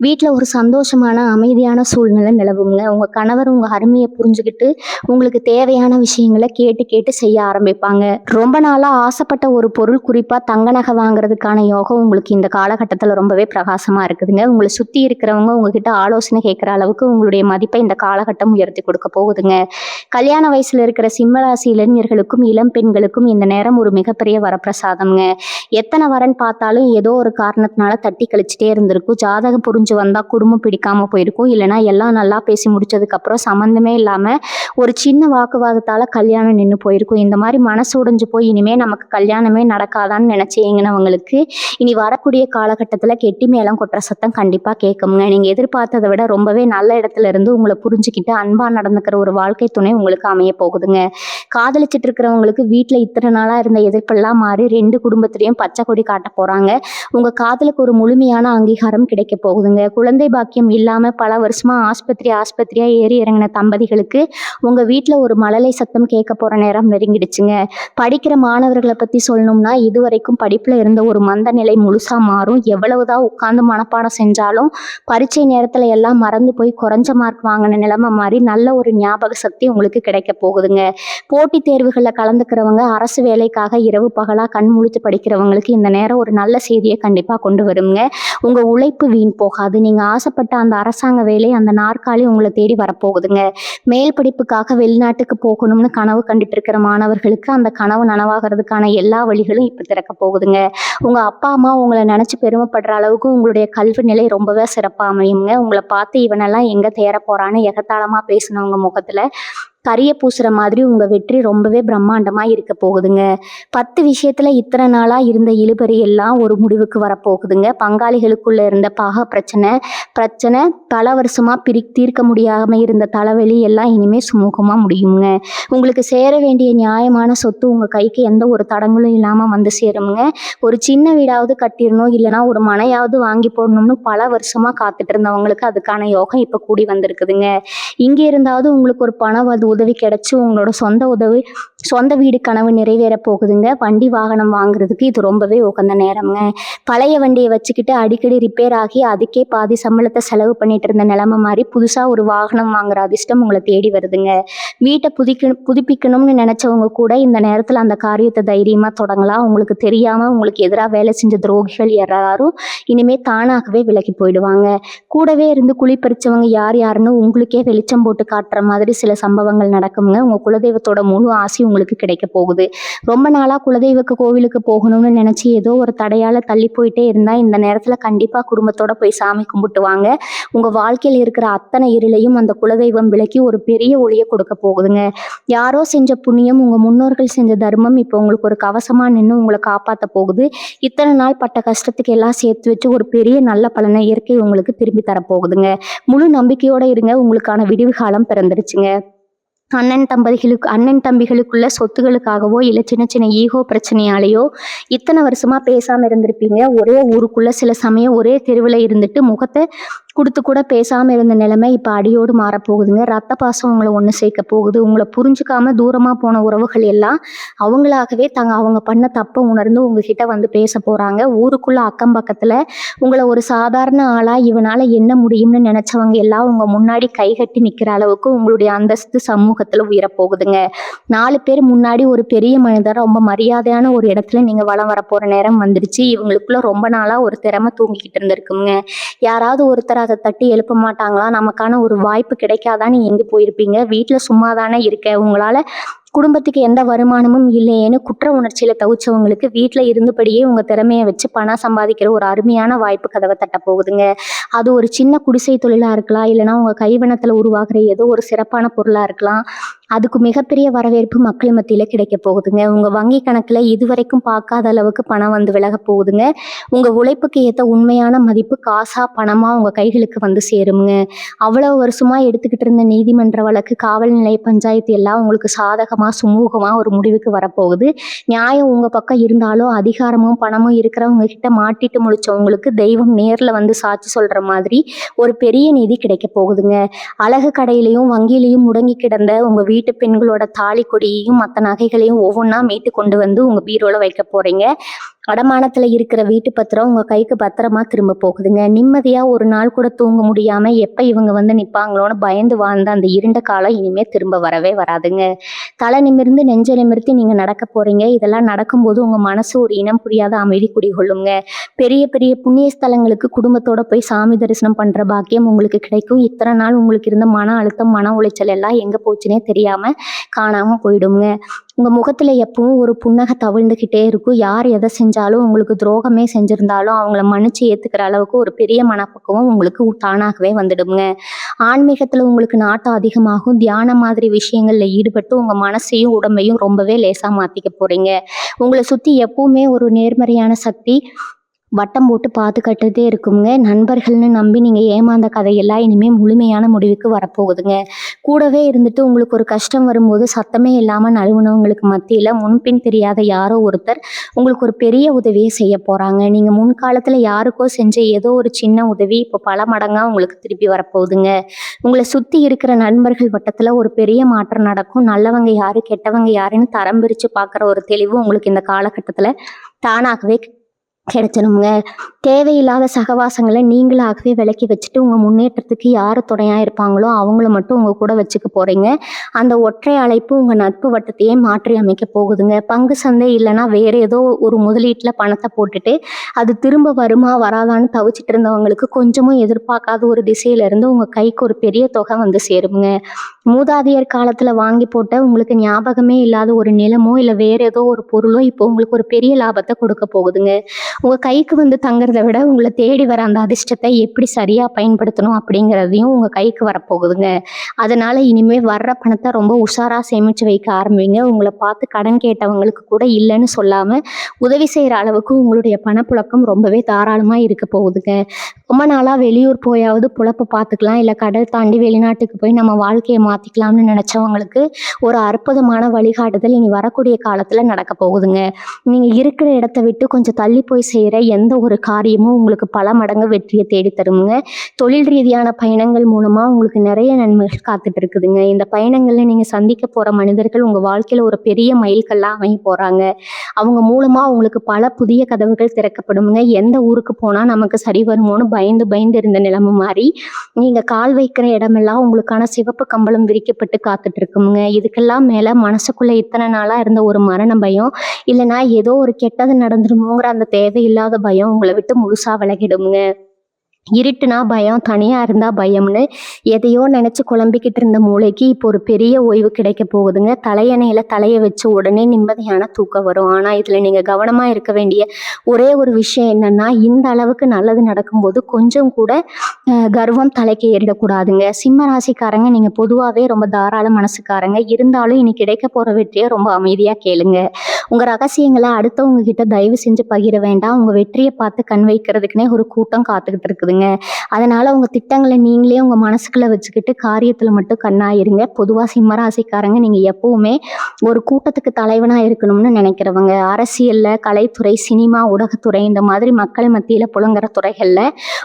வீட்டில் ஒரு சந்தோஷமான அமைதியான சூழ்நிலை நிலவுங்க. உங்கள் கணவர் உங்கள் அருமையை புரிஞ்சுக்கிட்டு உங்களுக்கு தேவையான விஷயங்களை கேட்டு கேட்டு செய்ய ஆரம்பிப்பாங்க. ரொம்ப நாளாக ஆசைப்பட்ட ஒரு பொருள், குறிப்பாக தங்க நகை வாங்குறதுக்கான யோகம் உங்களுக்கு இந்த காலகட்டத்தில் ரொம்பவே பிரகாசமாக இருக்குதுங்க. உங்களை சுற்றி இருக்கிறவங்க உங்ககிட்ட ஆலோசனை கேட்குற அளவுக்கு உங்களுடைய மதிப்பை இந்த காலகட்டம் உயர்த்தி கொடுக்க போகுதுங்க. கல்யாண வயசில் இருக்கிற சிம்மராசி இளைஞர்களுக்கும் இளம் பெண்களுக்கும் இந்த நேரம் ஒரு மிகப்பெரிய வரப்பிரசாதம்ங்க. எத்தனை வரன் பார்த்தாலும் ஏதோ ஒரு காரணத்தினால தட்டி கழிச்சிட்டே இருந்திருக்கும். ஜாதகம் புரிஞ்சு வந்தால் குடும்பம் பிடிக்காமல் போயிருக்கும். இல்லைனா எல்லாம் நல்லா பேசி முடிச்சதுக்கப்புறம் சம்மந்தமே இல்லாமல் ஒரு சின்ன வாக்குவாதத்தால் கல்யாணம் நின்று போயிருக்கும். இந்த மாதிரி மனசு உடைஞ்சு போய் இனிமேல் நமக்கு கல்யாணமே நடக்காதான்னு நினச்சிங்கனவங்களுக்கு இனி வரக்கூடிய காலகட்டத்தில் கெட்டி மேளம் கொட்டுற சத்தம் கண்டிப்பாக கேட்குங்க. நீங்கள் எதிர்பார்த்ததை விட ரொம்பவே நல்ல இடத்துல இருந்து உங்களை புரிஞ்சுக்கிட்டு அன்பாக நடந்துக்கிற ஒரு வாழ்க்கை துணை உங்களுக்கு அமைய போகுதுங்க. காதலிச்சிட்டு இருக்கிறவங்களுக்கு வீட்டில் இத்தனை நாளாக இருந்த எதிர்ப்பெல்லாம் மாறி 2 குடும்பத்திலையும் பச்சை கொடி காட்ட போகிறாங்க. உங்கள் காதலுக்கு ஒரு முழுமையான அங்கீகாரம் கிடைக்க போகுதுங்க. குழந்தை பாக்கியம் இல்லாமல் பல வருஷமாக ஆஸ்பத்திரியாக ஏறி இறங்கின தம்பதிகளுக்கு உங்கள் வீட்டில் ஒரு மழலை சத்தம் கேட்க போகிற நேரம் நெருங்கிடுச்சுங்க. படிக்கிற மாணவர்களை பற்றி சொல்லணும்னா இதுவரைக்கும் படிப்பில் இருந்த ஒரு மந்த நிலை முழுசாக மாறும். எவ்வளவுதான் உட்காந்து மனப்பாடம் செஞ்சாலும் பரீட்சை நேரத்தில் எல்லாம் மறந்து போய் குறைஞ்ச மார்க் வாங்கின நிலைமை மாதிரி நல்ல ஒரு ஞாபக சக்தி உங்களுக்கு கிடைக்க போகுதுங்க. போட்டித் தேர்வுகளில் கலந்துக்கிறவங்க, அரசு வேலைக்காக இரவு பகலாக கண் முழித்து படிக்கிறவங்களுக்கு இந்த நேரம் ஒரு நல்ல செய்தியை கண்டிப்பாக கொண்டு வருங்க. உங்கள் உழைப்பு வீண் போகாது. நீங்கள் ஆசைப்பட்ட அந்த அரசாங்க வேலை, அந்த நாற்காலி உங்களை தேடி வரப்போகுதுங்க. மேல் படிப்புக்காக வெளிநாட்டுக்கு போகணும்னு கனவு கண்டுட்டு இருக்கிற மாணவர்களுக்கு அந்த கனவு நனவாகிறதுக்கான எல்லா வழிகளும் இப்போ திறக்க போகுதுங்க. உங்கள் அப்பா அம்மா உங்களை நினச்சி பெருமைப்படுற அளவுக்கு உங்களுடைய கல்வி நிலை ரொம்பவே சிறப்பாக அமையுங்க. உங்களை பார்த்து இவனெல்லாம் எங்கே தேர போகிறான்னு எகத்தாளமாக பேசினவங்க முகத்தில் கரிய பூசுற மாதிரி உங்க வெற்றி ரொம்பவே பிரம்மாண்டமா இருக்க போகுதுங்க. 10 விஷயத்துல இத்தனை நாளா இருந்த இழுபறி எல்லாம் ஒரு முடிவுக்கு வரப்போகுதுங்க. பங்காளிகளுக்குள்ள இருந்த பிரச்சனை பல வருஷமா தீர்க்க முடியாம இருந்த தலைவலி எல்லாம் இனிமே சுமூகமா முடியுங்க. உங்களுக்கு சேர வேண்டிய நியாயமான சொத்து உங்க கைக்கு எந்த ஒரு தடங்களும் இல்லாம வந்து சேருங்க. ஒரு சின்ன வீடாவது கட்டிடணும், இல்லைன்னா ஒரு மனையாவது வாங்கி போடணும்னு பல வருஷமா காத்துட்டு இருந்தவங்களுக்கு அதுக்கான யோகம் இப்ப கூடி வந்திருக்குதுங்க. இங்க இருந்தாவது உங்களுக்கு ஒரு பணம் உதவி கிடைச்சு உங்களோட சொந்த வீடு கனவு நிறைவேற போகுதுங்க. வண்டி வாகனம் வாங்குறதுக்கு இது ரொம்பவே உகந்த நேரம்ங்க. பழைய வண்டியை வச்சுக்கிட்டு அடிக்கடி ரிப்பேர் ஆகி அதுக்கே பாதி சம்பளத்தை செலவு பண்ணிட்டு இருந்த நிலைமை மாதிரி புதுசாக ஒரு வாகனம் வாங்குற அதிர்ஷ்டம் உங்களை தேடி வருதுங்க. வீட்டை புதுப்பிக்கணும்னு நினைச்சவங்க கூட இந்த நேரத்தில் அந்த காரியத்தை தைரியமாக தொடங்கலாம். உங்களுக்கு தெரியாமல் உங்களுக்கு எதிராக வேலை செஞ்ச துரோகிகள் எல்லாரும் இனிமேல் தானாகவே விலகி போயிடுவாங்க. கூடவே இருந்து குழி பறிச்சவங்க யாருன்னு உங்களுக்கே வெளிச்சம் போட்டு காட்டுற மாதிரி சில சம்பவங்கள் நடக்குங்க. உங்கள் குலதெய்வத்தோட முழு ஆசை உங்களுக்கு கிடைக்க போகுது. ரொம்ப நாளாக குலதெய்வக்கு கோவிலுக்கு போகணும்னு நினச்சி ஏதோ ஒரு தடையால் தள்ளி போயிட்டே இருந்தால் இந்த நேரத்தில் கண்டிப்பாக குடும்பத்தோட போய் சாமி கும்பிட்டு வாங்க. உங்கள் வாழ்க்கையில் இருக்கிற அத்தனை இருளையும் அந்த குலதெய்வம் விலக்கி ஒரு பெரிய ஒளியை கொடுக்க போகுதுங்க. யாரோ செஞ்ச புண்ணியம், உங்கள் முன்னோர்கள் செஞ்ச தர்மம் இப்போ உங்களுக்கு ஒரு கவசமாக நின்று உங்களை காப்பாற்ற போகுது. இத்தனை நாள் பட்ட கஷ்டத்துக்கு எல்லாம் சேர்த்து வச்சு ஒரு பெரிய நல்ல பலனை இயற்கை உங்களுக்கு திரும்பி தரப்போகுதுங்க. முழு நம்பிக்கையோடு இருங்க. உங்களுக்கான விடிவு காலம் பிறந்துருச்சுங்க. அண்ணன் தம்பிகளுக்குள்ள சொத்துகளுக்காகவோ இல்ல சின்ன சின்ன ஈகோ பிரச்சனையாலேயோ இத்தனை வருஷமா பேசாம இருந்திருப்பீங்க. ஒரே ஊருக்குள்ள சில சமயம் ஒரே தெருவுல இருந்துட்டு முகத்தை குடுத்து கூட பேசாம இருந்த நிலைமை இப்ப அடியோடு மாறப்போகுதுங்க. ரத்த பாசம் உங்களை ஒண்ணு சேர்க்க போகுது. உங்களை புரிஞ்சுக்காம தூரமா போன உறவுகள் எல்லாம் அவங்களாகவே அவங்க பண்ண தப்பை உணர்ந்து உங்ககிட்ட வந்து பேச போறாங்க. ஊருக்குள்ள அக்கம் பக்கத்துல உங்களை ஒரு சாதாரண ஆளா இவனால என்ன முடியும்னு நினைச்சவங்க எல்லாம் உங்க முன்னாடி கைகட்டி நிக்கிற அளவுக்கு உங்களுடைய அந்தஸ்து சமூகத்துல உயரப்போகுதுங்க. 4 பேர் முன்னாடி ஒரு பெரிய மனிதர் ரொம்ப மரியாதையான ஒரு இடத்துல நீங்க வலம் வரப்போற நேரம் வந்துருச்சு. இவங்களுக்குள்ள ரொம்ப நாளா ஒரு திறமை தூங்கிக்கிட்டு இருந்திருக்குங்க. யாராவது ஒருத்தர் அதை தட்டி எழுப்ப மாட்டாங்களா? நமக்கான ஒரு வாய்ப்பு கிடைக்காதான்னு எங்க போயிருப்பீங்க? வீட்டுல சும்மாதானே இருக்க, உங்களால குடும்பத்துக்கு எந்த வருமானமும் இல்லையேன்னு குற்ற உணர்ச்சியில தவிச்சவங்களுக்கு வீட்டுல இருந்தபடியே உங்க திறமையை வச்சு பணம் சம்பாதிக்கிற ஒரு அருமையான வாய்ப்பு கதவை தட்ட போகுதுங்க. அது ஒரு சின்ன குடிசை தொழிலா இருக்கலாம், இல்லைன்னா உங்க கைவண்ணத்துல உருவாக்குற ஏதோ ஒரு சிறப்பான பொருளா இருக்கலாம். அதுக்கு மிகப்பெரிய வரவேற்பு மக்கள் மத்தியில கிடைக்க போகுதுங்க. உங்க வங்கி கணக்குல இதுவரைக்கும் பார்க்காத அளவுக்கு பணம் வந்து விலக போகுதுங்க. உங்க உழைப்புக்கு ஏற்ற உண்மையான மதிப்பு காசா பணமா உங்க கைகளுக்கு வந்து சேருங்க. அவ்வளவு வருஷமா எடுத்துக்கிட்டு இருந்த நீதிமன்ற வழக்கு, காவல் நிலைய பஞ்சாயத்து எல்லாம் உங்களுக்கு சாதகமா சுமூகமா ஒரு முடிவுக்கு வரப்போகுது. நியாயம் உங்க பக்கம் இருந்தாலும் அதிகாரமும் பணமும் இருக்கிறவங்க கிட்ட மாட்டிட்டு முழிச்சவங்களுக்கு தெய்வம் நேர்ல வந்து சாட்சி சொல்ற மாதிரி ஒரு பெரிய நீதி கிடைக்க போகுதுங்க. அழகு கடையிலையும் வங்கியிலையும் முடங்கி கிடந்த உங்க வீட்டு பெண்களோட தாலி கொடியையும் மற்ற நகைகளையும் ஒவ்வொன்றா மீட்டு கொண்டு வந்து உங்க பீரோல வைக்க போறீங்க. அடமானத்துல இருக்கிற வீட்டு பத்திரம் உங்க கைக்கு பத்திரமா திரும்ப போகுதுங்க. நிம்மதியா ஒரு நாள் கூட தூங்க முடியாம எப்ப இவங்க வந்து நிப்பாங்களோன்னு பயந்து வாழ்ந்த அந்த இருண்ட காலம் இனிமே திரும்ப வரவே வராதுங்க. தலை நிமிர்ந்து நெஞ்ச நிமிர்த்தி நீங்க நடக்க போறீங்க. இதெல்லாம் நடக்கும்போது உங்க மனசு ஒரு இனம் புரியாத அமைதி குடிகொள்ளுங்க. பெரிய பெரிய புண்ணிய ஸ்தலங்களுக்கு குடும்பத்தோட போய் சாமி தரிசனம் பண்ற பாக்கியம் உங்களுக்கு கிடைக்கும். இத்தனை நாள் உங்களுக்கு இருந்த மன அழுத்தம், மன உளைச்சல் எல்லாம் எங்க போச்சுன்னே தெரியாம காணாம போயிடுங்க. உங்க முகத்துல எப்பவும் ஒரு புன்னகை தவிழ்ந்துகிட்டே இருக்கும். யார் எதை செஞ்சாலும், உங்களுக்கு துரோகமே செஞ்சிருந்தாலும் அவங்கள மன்னிச்சு ஏத்துக்கிற அளவுக்கு ஒரு பெரிய மனப்பக்குவம் உங்களுக்கு தானாகவே வந்துடுங்க. ஆன்மீகத்துல உங்களுக்கு நாட்டம் அதிகமாகும். தியானம் மாதிரி விஷயங்கள்ல ஈடுபட்டு உங்க மனசையும் உடம்பையும் ரொம்பவே லேசா மாத்திக்க போறீங்க. உங்களை சுத்தி எப்பவுமே ஒரு நேர்மறையான சக்தி வட்டம் போட்டு பாதுகாத்துட்டே இருக்குங்க. நண்பர்கள்னு நம்பி நீங்க ஏமாந்த கதையெல்லாம் இனிமே முழுமையான முடிவுக்கு வரப்போகுதுங்க. கூடவே இருந்துட்டு உங்களுக்கு ஒரு கஷ்டம் வரும்போது சத்தமே இல்லாம நழுவுனவங்களுக்கு மத்தியில முன்பின் தெரியாத யாரோ ஒருத்தர் உங்களுக்கு ஒரு பெரிய உதவியை செய்ய போறாங்க. நீங்க முன்காலத்துல யாருக்கோ செஞ்ச ஏதோ ஒரு சின்ன உதவி இப்போ பல மடங்கா உங்களுக்கு திருப்பி வரப்போகுதுங்க. உங்களை சுத்தி இருக்கிற நண்பர்கள் வட்டத்துல ஒரு பெரிய மாற்றம் நடக்கும். நல்லவங்க யாரு கெட்டவங்க யாருன்னு தரம் பிரிச்சு பார்க்குற ஒரு தெளிவு உங்களுக்கு இந்த காலகட்டத்துல தானாகவே கிடைச்சிடுங்க. தேவையில்லாத சகவாசங்களை நீங்களாகவே விலக்கி வச்சுட்டு உங்க முன்னேற்றத்துக்கு யாரு துணையா இருப்பாங்களோ அவங்கள மட்டும் உங்க கூட வச்சுக்க போறீங்க. அந்த ஒற்றை அழைப்பு உங்க நட்பு வட்டத்தையே மாற்றி அமைக்க போகுதுங்க. பங்கு சந்தை இல்லைன்னா வேற ஏதோ ஒரு முதலீட்டுல பணத்தை போட்டுட்டு அது திரும்ப வருமா வராதான்னு தவிச்சிட்டு இருந்தவங்களுக்கு கொஞ்சமும் எதிர்பார்க்காத ஒரு திசையில இருந்து உங்க கைக்கு ஒரு பெரிய தொகை வந்து சேருங்க. மூதாதையர் காலத்துல வாங்கி போட்ட உங்களுக்கு ஞாபகமே இல்லாத ஒரு நிலமோ இல்ல வேற ஏதோ ஒரு பொருளோ இப்போ உங்களுக்கு ஒரு பெரிய லாபத்தை கொடுக்க போகுதுங்க. உங்க கைக்கு வந்து தங்குறதை விட உங்களை தேடி வர அந்த அதிர்ஷ்டத்தை எப்படி சரியா பயன்படுத்தணும் அப்படிங்கிறதையும் உங்க கைக்கு வரப்போகுதுங்க. அதனால இனிமே வர்ற பணத்தை ரொம்ப உஷாரா சேமிச்சு வைக்க ஆரம்பிங்க. உங்களை பார்த்து கடன் கேட்டவங்களுக்கு கூட இல்லைன்னு சொல்லாம உதவி செய்யற அளவுக்கு உங்களுடைய பணப்புழக்கம் ரொம்பவே தாராளமா இருக்க போகுதுங்க. ரொம்ப நாளா வெளியூர் போயாவது புழப்ப பார்த்துக்கலாம், இல்ல கடல் தாண்டி வெளிநாட்டுக்கு போய் நம்ம வாழ்க்கையை மாத்திக்கலாம்னு நினைச்சவங்களுக்கு ஒரு அற்புதமான வழிகாட்டுதல் இனி வரக்கூடிய காலத்துல நடக்க போகுதுங்க. நீங்க இருக்கிற இடத்த விட்டு கொஞ்சம் தள்ளி போய் செய்யற எந்த ஒரு காரியமும் உங்களுக்கு பல மடங்கு வெற்றியை தேடி தருமுங்க. தொழில் ரீதியான பயணங்கள் மூலமா உங்களுக்கு நிறைய நன்மைகள் காத்துட்டு இருக்குதுங்க. இந்த பயணங்கள்ல நீங்க சந்திக்க போற மனிதர்கள் உங்க வாழ்க்கையில ஒரு பெரிய மைல்கல்லா அமைய போறாங்க. அவங்க மூலமா உங்களுக்கு பல புதிய கதவுகள் திறக்கப்படுங்க. எந்த ஊருக்கு போனா நமக்கு சரி வருமோன்னு பயந்து பயந்து இருந்த நிலைமை மாறி நீங்க கால் வைக்கிற இடமெல்லாம் உங்களுக்கான சிவப்பு கம்பளம் விரிக்கப்பட்டு காத்துட்டு இருக்குங்க. இதுக்கெல்லாம் மேல மனசுக்குள்ள இத்தனை நாளா இருந்த ஒரு மரண பயம், இல்லைன்னா ஏதோ ஒரு கெட்டது நடந்துருமோங்கிற அந்த தேவையில்லாத பயம் உங்களை விட்டு முழுசா விலகிடுங்க. இருட்டுனா பயம், தனியா இருந்தா பயம்னு எதையோ நினைச்சு குழம்பிக்கிட்டு இருந்த மூளைக்கு இப்போ ஒரு பெரிய ஓய்வு கிடைக்க போகுதுங்க. தலையணையில தலையை வச்ச உடனே நிம்மதியான தூக்கம் வரும். ஆனா இதுல நீங்க கவனமா இருக்க வேண்டிய ஒரே ஒரு விஷயம் என்னன்னா, இந்த அளவுக்கு நல்லது நடக்கும்போது கொஞ்சம் கூட கர்வம் தலைக்கு ஏறிடக்கூடாதுங்க. சிம்ம ராசிக்காரங்க நீங்க பொதுவாகவே ரொம்ப தாராள மனசுக்காரங்க. இருந்தாலும் இனி கிடைக்க போற வெற்றியை ரொம்ப அமைதியா கேளுங்க. உங்கள் ரகசியங்களை அடுத்தவங்க கிட்ட தயவு செஞ்சு பகிர வேண்டாம். உங்கள் வெற்றியை பார்த்து கண் வைக்கிறதுக்குனே ஒரு கூட்டம் காத்துக்கிட்டு இருக்குதுங்க. அதனால் உங்கள் திட்டங்களை நீங்களே உங்கள் மனசுக்குள்ளே வச்சுக்கிட்டு காரியத்தில் மட்டும் கண்ணாயிருங்க. பொதுவாக சிம்மராசிக்காரங்க நீங்கள் எப்பவுமே ஒரு கூட்டத்துக்கு தலைவனாக இருக்கணும்னு நினைக்கிறவங்க. அரசியலில், கலைத்துறை, சினிமா, ஊடகத்துறை இந்த மாதிரி மக்கள் மத்தியில் புழங்குற துறைகளில்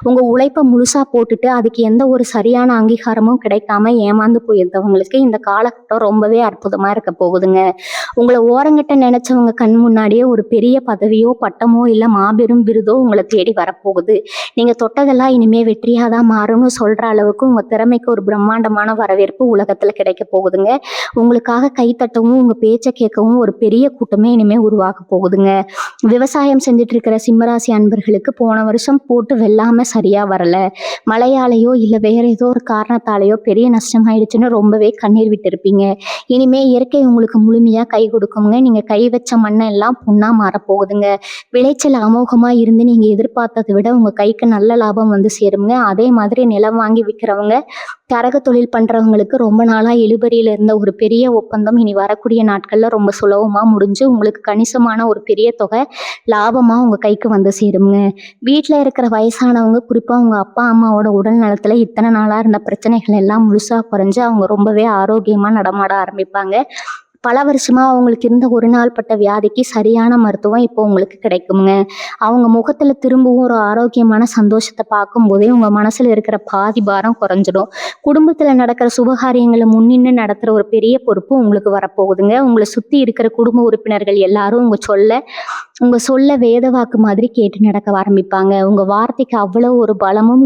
உங்கள் உழைப்பை முழுசாக போட்டுட்டு அதுக்கு எந்த ஒரு சரியான அங்கீகாரமும் கிடைக்காம ஏமாந்து போயிருந்தவங்களுக்கு இந்த காலகட்டம் ரொம்பவே அற்புதமாக இருக்க போகுதுங்க. உங்களை ஓரங்கட்ட நினைச்சவங்க கண் முன்னாடியே ஒரு பெரிய பதவியோ பட்டமோ இல்லை மாபெரும் விருதோ உங்களை தேடி வரப்போகுது. நீங்கள் தொட்டதெல்லாம் இனிமே வெற்றியாக தான் மாறும்னு சொல்கிற அளவுக்கு உங்கள் திறமைக்கு ஒரு பிரம்மாண்டமான வரவேற்பு உலகத்தில் கிடைக்க போகுதுங்க. உங்களுக்காக கைத்தட்டவும் உங்கள் பேச்சை கேட்கவும் ஒரு பெரிய கூட்டமே இனிமேல் உருவாக போகுதுங்க. விவசாயம் செஞ்சுட்டு இருக்கிற சிம்மராசி அன்பர்களுக்கு போன வருஷம் போட்டு வெள்ளாமல் சரியாக வரலை, மழையாலேயோ இல்லை வேற ஏதோ ஒரு காரணத்தாலேயோ பெரிய நஷ்டமாயிடுச்சுன்னு ரொம்பவே கண்ணீர் விட்டுருப்பீங்க. இனிமேல் இயற்கை உங்களுக்கு முழுமையாக கை கொடுக்குங்க. நீங்கள் கை வச்ச மண்ணை எல்லாம் பொண்ணாக மாறப்போகுதுங்க. விளைச்சல் அமோகமாக இருந்து நீங்கள் எதிர்பார்த்ததை விட உங்கள் கைக்கு நல்ல லாபம் வந்து சேருங்க. அதே மாதிரி நிலம் வாங்கி விற்கிறவங்க, கரக தொழில் பண்ணுறவங்களுக்கு ரொம்ப நாளாக இழுபறியில் இருந்த ஒரு பெரிய ஒப்பந்தம் இனி வரக்கூடிய நாட்களில் ரொம்ப சுலபமாக முடிஞ்சு உங்களுக்கு கணிசமான ஒரு பெரிய தொகை லாபமாக உங்கள் கைக்கு வந்து சேருங்க. வீட்டில் இருக்கிற வயசானவங்க, குறிப்பாக உங்கள் அப்பா அம்மாவோட உடல் நலத்தில் இத்தனை நாளாக இருந்த பிரச்சனைகள் எல்லாம் முழுசாக குறைஞ்சு அவங்க ரொம்பவே ஆரோக்கியமாக நடமாட ஆரம்பிப்பாங்க. பல வருஷமாக அவங்களுக்கு இருந்த ஒரு நாள் பட்ட வியாதிக்கு சரியான மருத்துவம் இப்போ உங்களுக்கு கிடைக்குங்க. அவங்க முகத்தில் திரும்பவும் ஒரு ஆரோக்கியமான சந்தோஷத்தை பார்க்கும்போதே உங்கள் மனசில் இருக்கிற பாதி பாரம் குறைஞ்சிடும். குடும்பத்தில் நடக்கிற சுபகாரியங்களை முன்னின்று நடத்துகிற ஒரு பெரிய பொறுப்பு உங்களுக்கு வரப்போகுதுங்க. உங்களை சுற்றி இருக்கிற குடும்ப உறுப்பினர்கள் எல்லாரும் உங்கள் சொல்ல வேத வாக்கு மாதிரி கேட்டு நடக்க ஆரம்பிப்பாங்க. உங்கள் வார்த்தைக்கு அவ்வளோ ஒரு பலமும்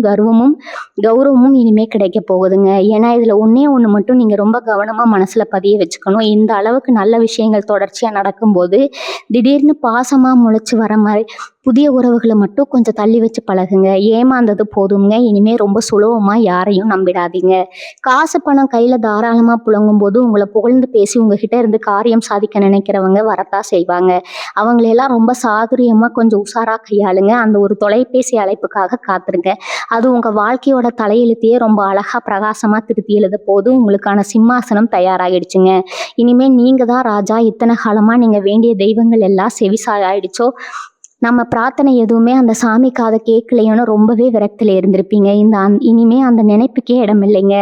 கௌரவமும் இனிமேல் கிடைக்க போகுதுங்க. ஏன்னா இதில் ஒன்று மட்டும் நீங்கள் ரொம்ப கவனமாக மனசில் பதிய வச்சுக்கணும். இந்த அளவுக்கு நல்ல விஷயங்கள் தொடர்ச்சியாக நடக்கும்போது திடீர்னு பாசமாக முளைச்சி வர மாதிரி புதிய உறவுகளை மட்டும் கொஞ்சம் தள்ளி வச்சு பழகுங்க. ஏமாந்தது போதுங்க. இனிமேல் ரொம்ப சுலபமாக யாரையும் நம்பிடாதீங்க. காசு பணம் கையில் தாராளமாக புழங்கும் போது உங்களை புகழ்ந்து பேசி உங்ககிட்ட இருந்து காரியம் சாதிக்க நினைக்கிறவங்க வரத்தான் செய்வாங்க. அவங்களையெல்லாம் ரொம்ப சாதுரியமாக கொஞ்சம் உஷாராக கையாளுங்க. அந்த ஒரு தொலைபேசி அழைப்புக்காக காத்துருங்க. அது உங்கள் வாழ்க்கையோட தலையெழுத்தையே ரொம்ப அழகாக பிரகாசமாக திருத்தி எழுத போது உங்களுக்கான சிம்மாசனம் தயாராகிடுச்சுங்க. இனிமேல் நீங்கள் தான் ராஜா. இத்தனை காலமாக நீங்கள் வேண்டிய தெய்வங்கள் எல்லாம் செவிசாயிடுச்சோ, நம்ம பிரார்த்தனை எதுவுமே அந்த சாமி காதை கேட்கலையோன்னு ரொம்பவே விரக்தியில் இருந்திருப்பீங்க. இனிமே அந்த நினைப்புக்கே இடம் இல்லைங்க.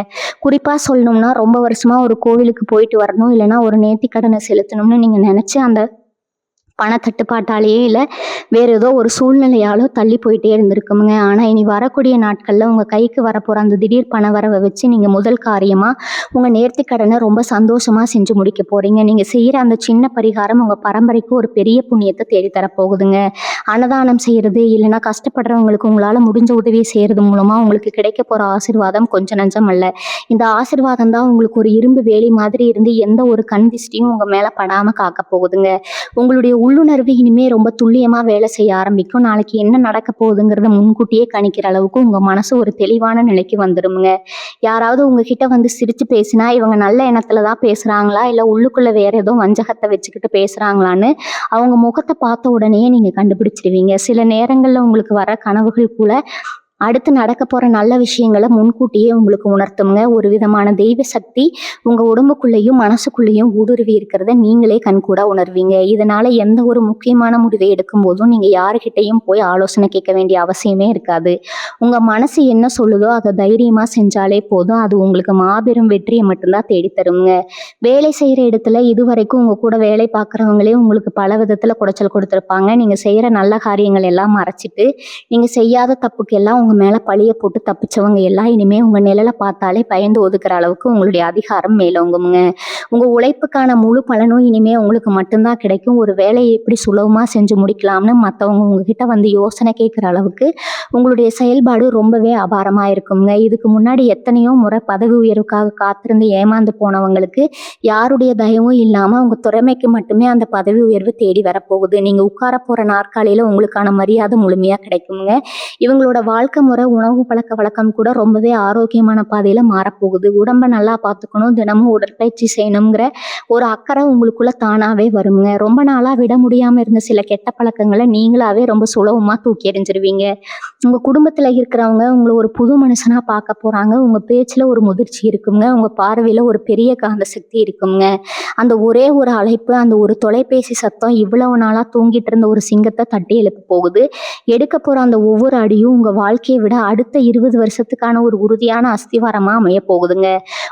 குறிப்பாக சொல்லணும்னா ரொம்ப வருஷமாக ஒரு கோவிலுக்கு போயிட்டு வரணும், இல்லைன்னா ஒரு நேர்த்திக்கடனை செலுத்தணும்னு நீங்கள் நினச்சி அந்த பணத்தட்டுப்பாட்டாலேயே இல்லை வேறு ஏதோ ஒரு சூழ்நிலையாலோ தள்ளி போயிட்டே இருந்திருக்குங்க. ஆனால் இனி வரக்கூடிய நாட்களில் உங்கள் கைக்கு வரப்போகிற அந்த திடீர் பண வரவை வச்சு நீங்கள் முதல் காரியமாக உங்கள் நேர்த்திக்கடனை ரொம்ப சந்தோஷமாக செஞ்சு முடிக்க போகிறீங்க. நீங்கள் செய்கிற அந்த சின்ன பரிகாரம் உங்கள் பரம்பரைக்கு ஒரு பெரிய புண்ணியத்தை தேடித்தரப்போகுதுங்க. அன்னதானம் செய்கிறது, இல்லைன்னா கஷ்டப்படுறவங்களுக்கு உங்களால் முடிஞ்ச உதவியை செய்கிறது மூலமாக உங்களுக்கு கிடைக்க போகிற ஆசீர்வாதம் கொஞ்சம் நஞ்சம் அல்ல. இந்த ஆசீர்வாதம் தான் உங்களுக்கு ஒரு இரும்பு வேலி மாதிரி இருந்து எந்த ஒரு கண் திஷ்டியும் உங்கள் மேலே படாமல் காக்க போகுதுங்க. உங்களுடைய உள்ளுணர்வு இனிமே ரொம்ப துல்லியமாக வேலை செய்ய ஆரம்பிக்கும். நாளைக்கு என்ன நடக்க போகுதுங்கிறத முன்கூட்டியே கணிக்கிற அளவுக்கு உங்கள் மனசு ஒரு தெளிவான நிலைக்கு வந்துடுங்க. யாராவது உங்ககிட்ட வந்து சிரித்து பேசினா இவங்க நல்ல எண்ணத்துல தான் பேசுகிறாங்களா, இல்லை உள்ளுக்குள்ளே வேற ஏதோ வஞ்சகத்தை வச்சுக்கிட்டு பேசுகிறாங்களான்னு அவங்க முகத்தை பார்த்த உடனே நீங்கள் கண்டுபிடிச்சிடுவீங்க. சில நேரங்களில் உங்களுக்கு வர கனவுகள் கூட அடுத்து நடக்க போகிற நல்ல விஷயங்களை முன்கூட்டியே உங்களுக்கு உணர்த்துங்க. ஒரு விதமான தெய்வ சக்தி உங்கள் உடம்புக்குள்ளேயும் மனசுக்குள்ளேயும் ஊடுருவி இருக்கிறத நீங்களே கண்கூட உணர்வீங்க. இதனால் எந்த ஒரு முக்கியமான முடிவை எடுக்கும் போதும் நீங்கள் யாருக்கிட்டையும் போய் ஆலோசனை கேட்க வேண்டிய அவசியமே இருக்காது. உங்கள் மனசு என்ன சொல்லுதோ அதை தைரியமாக செஞ்சாலே போதும். அது உங்களுக்கு மாபெரும் வெற்றியை மட்டும்தான் தேடித்தருங்க. வேலை செய்கிற இடத்துல இதுவரைக்கும் உங்கள் கூட வேலை பார்க்குறவங்களே உங்களுக்கு பல விதத்தில் குடைச்சல் கொடுத்துருப்பாங்க. நீங்கள் செய்கிற நல்ல காரியங்கள் எல்லாம் மறைச்சிட்டு நீங்கள் செய்யாத தப்புக்கு எல்லாம் உங்கள் மேலே பழியை போட்டு தப்பிச்சவங்க எல்லாம் இனிமேல் உங்கள் நிழலை பார்த்தாலே பயந்து ஒதுக்குற அளவுக்கு உங்களுடைய அதிகாரம் மேலோங்குங்க. உங்கள் உழைப்புக்கான முழு பலனும் இனிமேல் உங்களுக்கு மட்டும்தான் கிடைக்கும். ஒரு வேலையை எப்படி சுலபமாக செஞ்சு முடிக்கலாம்னு மற்றவங்க உங்ககிட்ட வந்து யோசனை கேட்குற அளவுக்கு உங்களுடைய செயல்பாடு ரொம்பவே அபாரமாக இருக்குங்க. இதுக்கு முன்னாடி எத்தனையோ முறை பதவி உயர்வுக்காக காத்திருந்து ஏமாந்து போனவங்களுக்கு யாருடைய தயவும் இல்லாமல் உங்கள் திறமைக்கு மட்டுமே அந்த பதவி உயர்வு தேடி வரப்போகுது. நீங்கள் உட்கார போகிற நாற்காலியில் உங்களுக்கான மரியாதை முழுமையாக கிடைக்குங்க. இவங்களோட வாழ்க்கை வாழ்க்கை முறை, உணவு பழக்கவழக்கம் கூட ரொம்பவே ஆரோக்கியமான பாதையில மாறப்போகுது. உடம்ப நல்லா பார்த்துக்கணும், தினமும் உடற்பயிற்சி செய்யணுங்கிற ஒரு அக்கறை உங்களுக்குள்ள தானாவே வருங்க. ரொம்ப நாளா விட முடியாம இருந்த சில கெட்ட பழக்கங்கள நீங்களாவே ரொம்ப சுலபமா தூக்கி எறிஞ்சிருவீங்க. உங்க குடும்பத்துல இருக்கிறவங்க உங்கள ஒரு புது மனுஷனா பார்க்க போறாங்க. உங்க பேச்சுல ஒரு முதிர்ச்சி இருக்குங்க. உங்க பார்வையில ஒரு பெரிய காந்த சக்தி இருக்குங்க. அந்த ஒரே ஒரு அழைப்பு, அந்த ஒரு தொலைபேசி சத்தம் இவ்வளவு நாளா தூங்கிட்டு இருந்த ஒரு சிங்கத்த தட்டி எழுப்ப போகுது. எடுக்க போற அந்த ஒவ்வொரு அடியும் உங்க வாழ்க்கைய விட அடுத்த 20 வருஷத்துக்கான ஒரு உறுதியான அஸ்திவாரமா அமைய போகுதுங்க.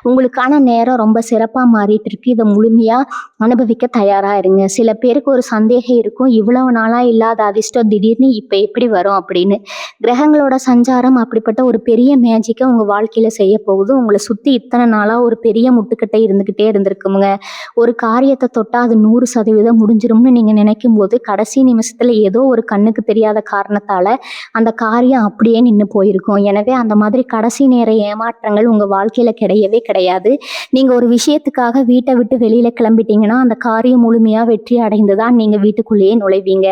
உங்களுக்கான நேரம் ரொம்ப சிறப்பா மாறிட்டு இருக்கு. இத முழுமையா அனுபவிக்க தயாரா இருங்க. சில பேருக்கு ஒரு சந்தேகம் இருக்கும். இவ்வளவு நாளா இல்லாத அதிர்ஷ்டம் திடீர்னு இப்ப எப்படி வரும் அப்படின்னு. கிரகங்களோட சஞ்சாரம் அப்படிப்பட்ட ஒரு பெரிய மேஜிக்க உங்க வாழ்க்கையில செய்ய போகுது. உங்கள சுத்தி இத்தனை நாளா ஒரு பெரிய முட்டுக்கட்டை இருந்துகிட்டே இருந்திருக்குமுங்க. ஒரு காரியத்தை தொட்டா அது 100% முடிஞ்சிரும்னு நீங்க நினைக்கும் போது கடைசி நிமிஷத்துல ஏதோ ஒரு கண்ணுக்கு தெரியாத காரணத்தால அந்த காரியம் அப்படியே நின்னு போயிருக்கும். எனவே அந்த மாதிரி கடைசி நேர ஏமாற்றங்கள் உங்க வாழ்க்கையில கிடையவே கிடையாது. நீங்க ஒரு விஷயத்துக்காக வீட்டை விட்டு வெளியில கிளம்பிட்டீங்கன்னா அந்த காரியம் முழுமையா வெற்றி அடைந்துதான் நீங்க வீட்டுக்குள்ளேயே நுழைவீங்க.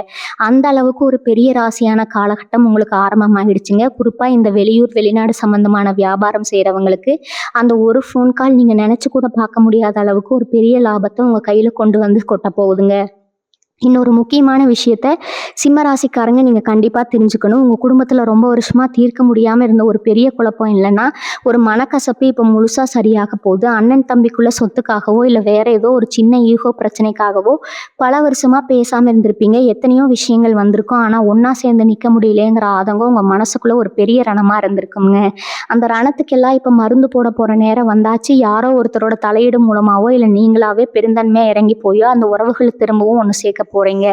அந்த அளவுக்கு ஒரு பெரிய ராசியான காலகட்டம் உங்களுக்கு ஆரம்பமாகிடுச்சுங்க. குறிப்பா இந்த வெளியூர் வெளிநாடு சம்பந்தமான வியாபாரம் செய்யறவங்களுக்கு அந்த ஒரு ஃபோன் கால் நீங்க நினைச்சு கூட பார்க்க முடியாத அளவுக்கு ஒரு பெரிய லாபத்தை உங்க கையில கொண்டு வந்து கொட்ட போகுதுங்க. இன்னொரு முக்கியமான விஷயத்த சிம்ம ராசிக்காரங்க நீங்க கண்டிப்பா தெரிஞ்சுக்கணும். உங்க குடும்பத்துல ரொம்ப வருஷமா தீர்க்க முடியாம இருந்த ஒரு பெரிய குழப்பம் இல்லைன்னா ஒரு மனக்கசப்பு இப்ப முழுசா சரியாக போகுது. அண்ணன் தம்பிக்குள்ள சொத்துக்காகவோ இல்ல வேற ஏதோ ஒரு சின்ன ஈகோ பிரச்சனைக்காகவோ பல வருஷமா பேசாம இருந்திருப்பீங்க. எத்தனையோ விஷயங்கள் வந்திருக்கும். ஆனா ஒன்னா சேர்ந்து நிக்க முடியலங்கிற ஆதங்கம் உங்க மனசுக்குள்ள ஒரு பெரிய ரணமா இருந்திருக்குங்க. அந்த ரணத்துக்கெல்லாம் இப்ப மருந்து போட போற நேரம் வந்தாச்சு. யாரோ ஒருத்தரோட தலையீடு மூலமாவோ இல்ல நீங்களாவே பெருந்தன்மையா இறங்கி போயோ அந்த உறவுகளை திரும்பவும் ஒண்ணு சேர்க்க போறீங்க.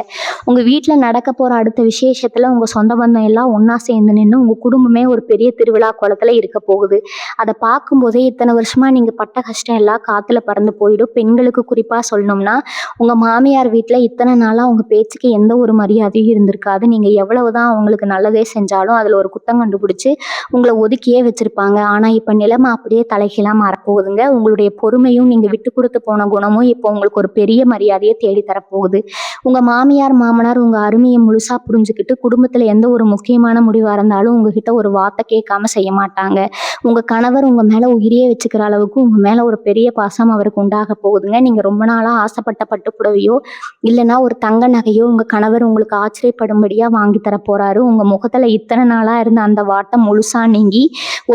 உங்க வீட்டுல நடக்க போற அடுத்த விசேஷத்துல உங்க சொந்த பந்தம் எல்லாம் ஒன்னா சேர்ந்து நின்று உங்க குடும்பமே ஒரு பெரிய திருவிழா கோலத்துல இருக்க போகுது. அதை பார்க்கும் போதே இத்தனை வருஷமா நீங்க பட்ட கஷ்டம் எல்லாம் காத்துல பறந்து போயிடும். பெண்களுக்கு குறிப்பா சொல்லணும்னா உங்க மாமியார் வீட்டுல இத்தனை நாளா உங்க பேச்சுக்கு எந்த ஒரு மரியாதையும் இருந்திருக்காது. நீங்க எவ்வளவுதான் அவங்களுக்கு நல்லதே செஞ்சாலும் அதுல ஒரு குத்தம் கண்டுபிடிச்சு உங்களை ஒதுக்கியே வச்சிருப்பாங்க. ஆனா இப்ப நிலைமை அப்படியே தலைகீழா மாறப்போகுதுங்க. உங்களுடைய பொறுமையும் நீங்க விட்டு கொடுத்து போன குணமும் இப்போ உங்களுக்கு ஒரு பெரிய மரியாதையை தேடி தரப்போகுது. உங்க மாமியார் மாமனார் உங்க அருமையை முழுசா புரிஞ்சுக்கிட்டு குடும்பத்துல எந்த ஒரு முக்கியமான முடிவா இருந்தாலும் உங்ககிட்ட ஒரு வார்த்தை கேட்காம செய்ய மாட்டாங்க. உங்க கணவர் உங்க மேல உயிரியே வச்சுக்கிற அளவுக்கு உங்க மேல ஒரு பெரிய பாசம் அவருக்கு உண்டாக போகுதுங்க. நீங்க ரொம்ப நாளா ஆசைப்பட்ட பட்டு புடவையோ இல்லைன்னா ஒரு தங்க நகையோ உங்க கணவர் உங்களுக்கு ஆச்சரியப்படும்படியா வாங்கி தர போறாரு. உங்க முகத்துல இத்தனை நாளா இருந்த அந்த வாட்டம் முழுசா நீங்கி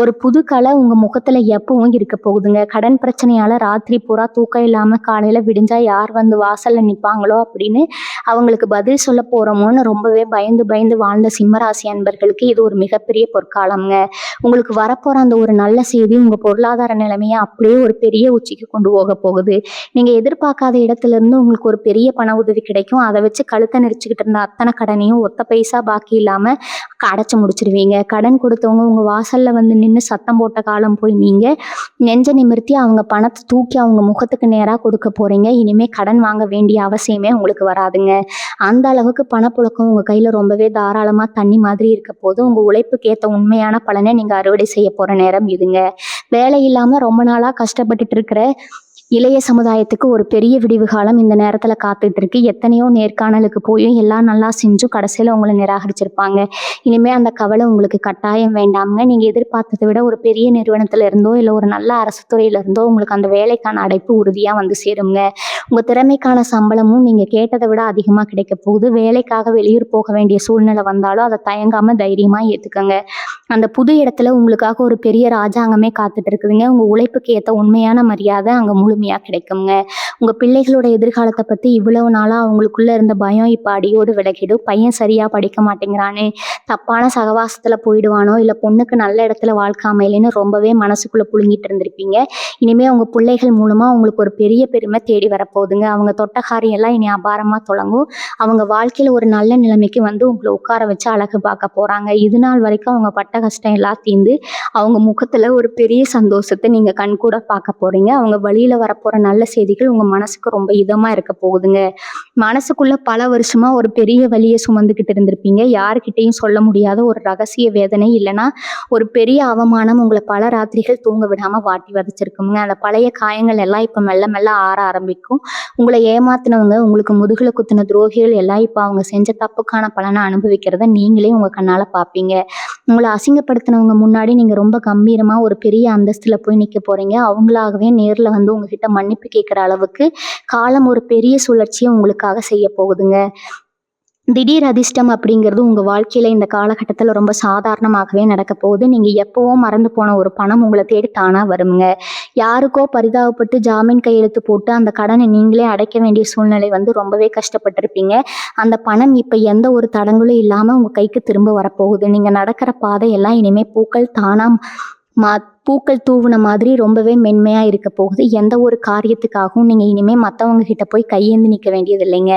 ஒரு புது கலை உங்க முகத்துல எப்பவும் இருக்க போகுதுங்க. கடன் பிரச்சனையால ராத்திரி பூரா தூக்கம் இல்லாம காலையில விடிஞ்சா யார் வந்து வாசல்ல நிப்பாங்களோ அப்படின்னு அவங்களுக்கு பதில் சொல்ல போறோமோன்னு ரொம்பவே பயந்து பயந்து வாழ்ந்த சிம்மராசி அன்பர்களுக்கு இது ஒரு மிகப்பெரிய பொற்காலம்ங்க. உங்களுக்கு வரப்போற அந்த ஒரு நல்ல செய்தி உங்க பொருளாதார நிலைமையை அப்படியே ஒரு பெரிய உச்சிக்கு கொண்டு போக போகுது. நீங்க எதிர்பார்க்காத இடத்துல இருந்து உங்களுக்கு ஒரு பெரிய பண உதவி கிடைக்கும். அதை வச்சு கழுத்தை நெரிச்சுக்கிட்டு இருந்த அத்தனை கடனையும் ஒத்த பைசா பாக்கி இல்லாம அடைச்சு முடிச்சிருவீங்க. கடன் கொடுத்தவங்க உங்க வாசல்ல வந்து நின்று சத்தம் போட்ட காலம் போய் நீங்க நெஞ்ச நிமிர்த்தி அவங்க பணத்தை தூக்கி அவங்க முகத்துக்கு நேரா கொடுக்க போறீங்க. இனிமே கடன் வாங்க வேண்டிய அவசியமே உங்களுக்கு வராதுங்க. அந்த அளவுக்கு பணப்புழக்கம் உங்க கையில ரொம்பவே தாராளமா தண்ணி மாதிரி இருக்க போது உங்க உழைப்புக்கு ஏத்த உண்மையான பலனை நீங்க அறுவடை செய்ய போற நேரம் இதுங்க. வேலை இல்லாம ரொம்ப நாளா கஷ்டப்பட்டுட்டு இருக்கிற இளைய சமுதாயத்துக்கு ஒரு பெரிய விடிவு காலம் இந்த நேரத்துல காத்துட்டு இருக்கு. எத்தனையோ நேர்காணலுக்கு போயும் எல்லாம் நல்லா செஞ்சும் கடைசியில உங்களை நிராகரிச்சிருப்பாங்க. இனிமே அந்த கவலை உங்களுக்கு கட்டாயம் வேண்டாமுங்க. நீங்க எதிர்பார்த்ததை விட ஒரு பெரிய நிறுவனத்துல இருந்தோ இல்ல ஒரு நல்ல அரசு துறையில இருந்தோ உங்களுக்கு அந்த வேலைக்கான அழைப்பு உறுதியா வந்து சேருங்க. உங்க திறமைக்கான சம்பளமும் நீங்க கேட்டதை விட அதிகமா கிடைக்க போகுது. வேலைக்காக வெளியூர் போக வேண்டிய சூழ்நிலை வந்தாலும் அதை தயங்காம தைரியமா ஏத்துக்கங்க. அந்த புது இடத்துல உங்களுக்காக ஒரு பெரிய ராஜாங்கமே காத்துட்டு இருக்குதுங்க. உங்க உழைப்புக்கு ஏத்த உண்மையான மரியாதை அங்க முழுமையா கிடைக்குங்க. உங்க பிள்ளைகளோட எதிர்காலத்தை பத்தி இவ்வளவு நாளா அவங்களுக்குள்ள இருந்த பயம் இப்ப அடியோடு விலகிடும். பையன் சரியா படிக்க மாட்டேங்கிறானே, தப்பான சகவாசத்துல போயிடுவானோ இல்ல பொண்ணுக்கு நல்ல இடத்துல வாழ்க்கை அமையலைன்னு ரொம்பவே மனசுக்குள்ள புழுங்கிட்டு இருந்திருப்பீங்க. இனிமே உங்க பிள்ளைகள் மூலமா உங்களுக்கு ஒரு பெரிய பெருமை தேடி வரப்போகுதுங்க. அவங்க தொட்ட காரியம் எல்லாம் இனி அபாரமா தொடங்கும். அவங்க வாழ்க்கையில ஒரு நல்ல நிலைமைக்கு வந்து உங்களை உட்கார வச்சு அழகு பார்க்க போறாங்க. இது நாள் வரைக்கும் அவங்க பட்ட கஷ்டம் எல்லாம் தீர்ந்து அவங்க முகத்துல ஒரு பெரிய சந்தோஷத்தை நீங்க கண்கூட பார்க்க போறீங்க. அவங்க வழியில வரப்போற நல்ல செய்திகள் உங்க மனசுக்கு ரொம்ப இதமா இருக்க போகுதுங்க. மனசுக்குள்ள பல வருஷமா ஒரு பெரிய வலியை சுமந்துக்கிட்டு இருந்திருப்பீங்க. யாருக்கிட்டையும் சொல்ல முடியாத ஒரு ரகசிய வேதனை இல்லைன்னா ஒரு பெரிய அவமானம் உங்களை பல ராத்திரிகள் தூங்க விடாம வாட்டி வதச்சிருக்குங்க. அந்த பழைய காயங்கள் எல்லாம் இப்ப மெல்ல மெல்ல ஆற ஆரம்பிக்கும். உங்களை ஏமாத்தினவங்க உங்களுக்கு முதுகுல குத்தின துரோகிகள் எல்லாம் இப்ப அவங்க செஞ்ச தப்புக்கான பலனை அனுபவிக்கிறத நீங்களே உங்க கண்ணால பார்ப்பீங்க. உங்கள அசிங்கப்படுத்தினவங்க முன்னாடி நீங்க ரொம்ப கம்பீரமா ஒரு பெரிய அந்தஸ்துல போய் நிக்க போறீங்க. அவங்களாகவே நேர்ல வந்து உங்ககிட்ட மன்னிப்பு கேட்கிற அளவுக்கு காலம் ஒரு பெரிய சுழற்சிய உங்களுக்காக செய்ய போகுதுங்க. திடீர் அதிர்ஷ்டம் அப்படிங்கிறது உங்க வாழ்க்கையில இந்த காலகட்டத்துல ரொம்ப சாதாரணமாகவே நடக்க போகுது. நீங்க எப்பவோ மறந்து போன ஒரு பணம் உங்கள தேடி தானா வருங்க. யாருக்கோ பரிதாபப்பட்டு ஜாமீன் கையெழுத்து போட்டு அந்த கடனை நீங்களே அடைக்க வேண்டிய சூழ்நிலை வந்து ரொம்பவே கஷ்டப்பட்டிருப்பீங்க. அந்த பணம் இப்ப எந்த ஒரு தடங்கலும் இல்லாம உங்க கைக்கு திரும்ப வரப்போகுது. நீங்க நடக்கிற பாதையெல்லாம் இனிமே பூக்கள் தானா பூக்கள் தூவுன மாதிரி ரொம்பவே மென்மையா இருக்க போகுது. எந்த ஒரு காரியத்துக்காகவும் நீங்க இனிமே மத்தவங்க கிட்ட போய் கையேந்தி நிக்க வேண்டியது இல்லைங்க.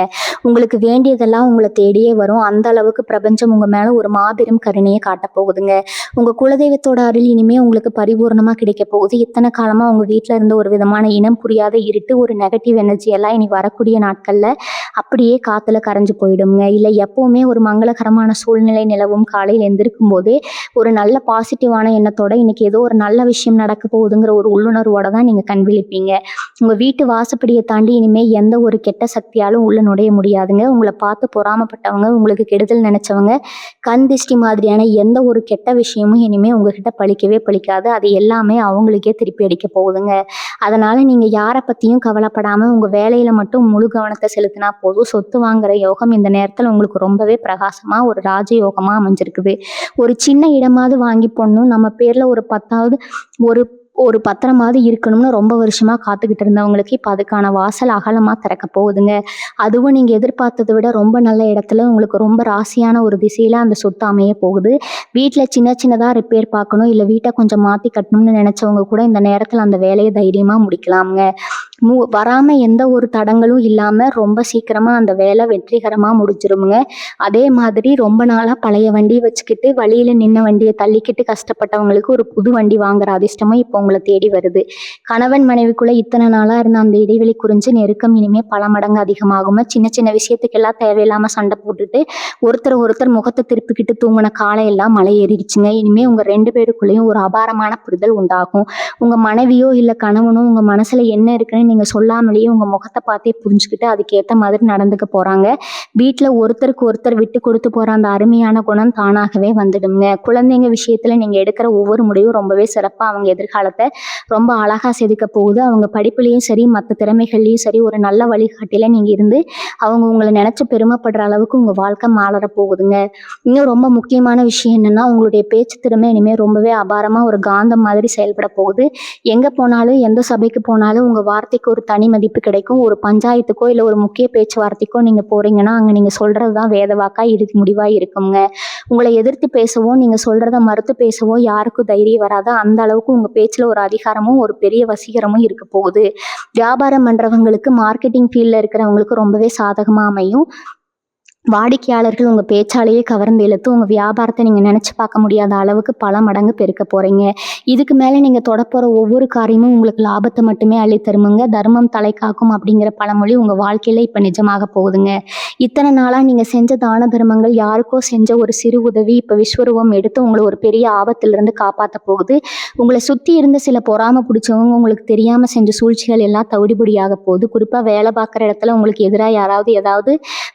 உங்களுக்கு வேண்டியதெல்லாம் உங்கள தேடியே வரும். அந்த அளவுக்கு பிரபஞ்சம் உங்க மேல ஒரு மாபெரும் கருணைய காட்டப் போகுதுங்க. உங்க குலதெய்வத்தோட அருள் இனிமே உங்களுக்கு பரிபூரணமா கிடைக்க போகுது. இத்தனை காலமா உங்க வீட்ல இருந்த ஒரு விதமான இனம் புரியாத இருட்டு, ஒரு நெகட்டிவ் எனர்ஜி எல்லாம் இனி வரக்கூடிய நாட்கள்ல அப்படியே காத்துல கரைஞ்சு போயிடுங்க. இல்ல எப்பவுமே ஒரு மங்களகரமான சூழ்நிலை நிலவும் காலையில எந்திருக்கும் போதே ஒரு நல்ல பாசிட்டிவான எண்ணத்தோட இன்னைக்கு ஏதோ ஒரு நல்ல விஷயம் நடக்க போகுதுங்கிற ஒரு உள்ளுணர்வோட தான் நீங்க கண் விழிப்பீங்க. உங்க வீட்டு வாசப்படியை தாண்டி இனிமே எந்த ஒரு கெட்ட சக்தியாலும் உள்ள நுழைய முடியாதுங்க. உங்களை பார்த்து பொறாமப்பட்டவங்க, உங்களுக்கு கெடுதல் நினைச்சவங்க, கண் திஷ்டி மாதிரியான எந்த ஒரு கெட்ட விஷயமும் இனிமே உங்ககிட்ட பழிக்கவே பழிக்காது. அது எல்லாமே அவங்களுக்கே திருப்பி அடிக்க போகுதுங்க. அதனால நீங்க யாரை பத்தியும் கவலைப்படாம உங்க வேலையில மட்டும் முழு கவனத்தை செலுத்தினா போதும். சொத்து வாங்குற யோகம் இந்த நேரத்துல உங்களுக்கு ரொம்பவே பிரகாசமா ஒரு ராஜயோகமா அமைஞ்சிருக்குது. ஒரு சின்ன இடமாவது வாங்கி போடணும், நம்ம பேர்ல ஒரு 10வது ஒரு ஒரு பத்திரமாவது இருக்கணும்னு ரொம்ப வருஷமா காத்துக்கிட்டு இருந்தவங்களுக்கு இப்போ அதுக்கான வாசல் அகலமா திறக்க போகுதுங்க. அதுவும் நீங்க எதிர்பார்த்ததை விட ரொம்ப நல்ல இடத்துல உங்களுக்கு ரொம்ப ராசியான ஒரு திசையில அந்த சொத்து அமைய போகுது. வீட்டுல சின்ன சின்னதா ரிப்பேர் பார்க்கணும், இல்ல வீட்டை கொஞ்சம் மாத்தி கட்டணும்னு நினைச்சவங்க கூட இந்த நேரத்துல அந்த வேலையை தைரியமா முடிக்கலாம்ங்க. வராம எந்த ஒரு தடங்களும் இல்லாம ரொம்ப சீக்கிரமா அந்த வேலை வெற்றிகரமா முடிஞ்சிருமுங்க. அதே மாதிரி ரொம்ப நாளா பழைய வண்டி வச்சுக்கிட்டு வழியில நின்ன வண்டியை தள்ளிக்கிட்டு கஷ்டப்பட்டவங்களுக்கு ஒரு புது வண்டி வாங்குற அதிர்ஷ்டமும் இப்போ உங்களை தேடி வருது. கணவன் மனைவிக்குள்ள இத்தனை நாளா இருந்த அந்த இடைவெளி குறிஞ்சு நெருக்கம் இனிமே பல மடங்கு அதிகமாகுங்க. சின்ன சின்ன விஷயத்துக்கெல்லாம் தேவையில்லாம சண்டை போட்டுட்டு ஒருத்தர் முகத்தை திருப்பிக்கிட்டு தூங்கின காலையெல்லாம் மலை ஏறிடுச்சுங்க. இனிமே உங்க 2 பேருக்குள்ளேயும் ஒரு அபாரமான புரிதல் உண்டாகும். உங்க மனைவியோ இல்ல கணவனோ உங்க மனசுல என்ன இருக்குன்னு நீங்க சொல்லாமலேயே உங்க முகத்தை பார்த்தே புரிஞ்சுக்கிட்டு அதுக்கேற்ற மாதிரி நடந்துக்க போறாங்க. வீட்டுல ஒருத்தருக்கு ஒருத்தர் விட்டு கொடுத்து போற அந்த அருமையான குணம் தானாகவே வந்துடுங்க. குழந்தைங்க விஷயத்துல நீங்க எடுக்கிற ஒவ்வொரு முடிவும் ரொம்பவே சிறப்பா அவங்க எதிர்காலத்தை ரொம்ப அழகா செதுக்க போகுது. அவங்க படிப்புலயும் சரி, மற்ற திறமைகள்லயும் சரி ஒரு நல்ல வழிகாட்டில நீங்க இருந்து அவங்க உங்களை நினைச்சு பெருமைப்படுற அளவுக்கு உங்க வாழ்க்கை மாளர போகுதுங்க. இன்னும் ரொம்ப முக்கியமான விஷயம் என்னன்னா, உங்களுடைய பேச்சு திறமை இனிமே ரொம்பவே அபாரமா ஒரு காந்தம் மாதிரி செயல்பட போகுது. எங்க போனாலும் எந்த சபைக்கு போனாலும் உங்க வார்த்தைக்கு ஒரு தனி மதிப்பு கிடைக்கும். ஒரு பஞ்சாயத்துக்கோ இல்ல ஒரு முக்கிய பேச்சுவார்த்தைக்கோ நீங்க போறீங்கன்னா அங்க நீங்க சொல்றதுதான் வேதவாக்கா இறுதி முடிவா இருக்குங்க. உங்களை எதிர்த்து பேசவோ நீங்க சொல்றத மறுத்து பேசவோ யாருக்கும் தைரியம் வராது. அந்த அளவுக்கு உங்க பேச்சுல ஒரு அதிகாரமும் ஒரு பெரிய வசீகரமும் இருக்க போகுது. வியாபாரம் பண்றவங்களுக்கு, மார்க்கெட்டிங் ஃபீல்ட்ல இருக்கிறவங்களுக்கு ரொம்பவே சாதகமா அமையும். வாடிக்கையாளர்கள் உங்க பேச்சாலேயே கவர்ந்து இழுத்து உங்க வியாபாரத்தை நீங்க நினைச்சு பார்க்க முடியாத அளவுக்கு பல மடங்கு பெருக்க போறீங்க. இதுக்கு மேல நீங்க தொடப்போற ஒவ்வொரு காரியமும் உங்களுக்கு லாபத்தை மட்டுமே அள்ளி தருமுங்க. தர்மம் தலை காக்கும் அப்படிங்கிற பழமொழி உங்க வாழ்க்கையில இப்ப நிஜமாக போகுதுங்க. இத்தனை நாளா நீங்க செஞ்ச தான தர்மங்கள், யாருக்கோ செஞ்ச ஒரு சிறு உதவி இப்ப விஸ்வரூபம் எடுத்து உங்களை ஒரு பெரிய ஆபத்திலிருந்து காப்பாற்ற போகுது. உங்களை சுத்தி இருந்த சில பொறாம பிடிச்சவங்க உங்களுக்கு தெரியாம செஞ்ச சூழ்ச்சிகள் எல்லாம் தவிடுபடியாக போகுது. குறிப்பா வேலை பார்க்குற இடத்துல உங்களுக்கு எதிராக யாராவது ஏதாவது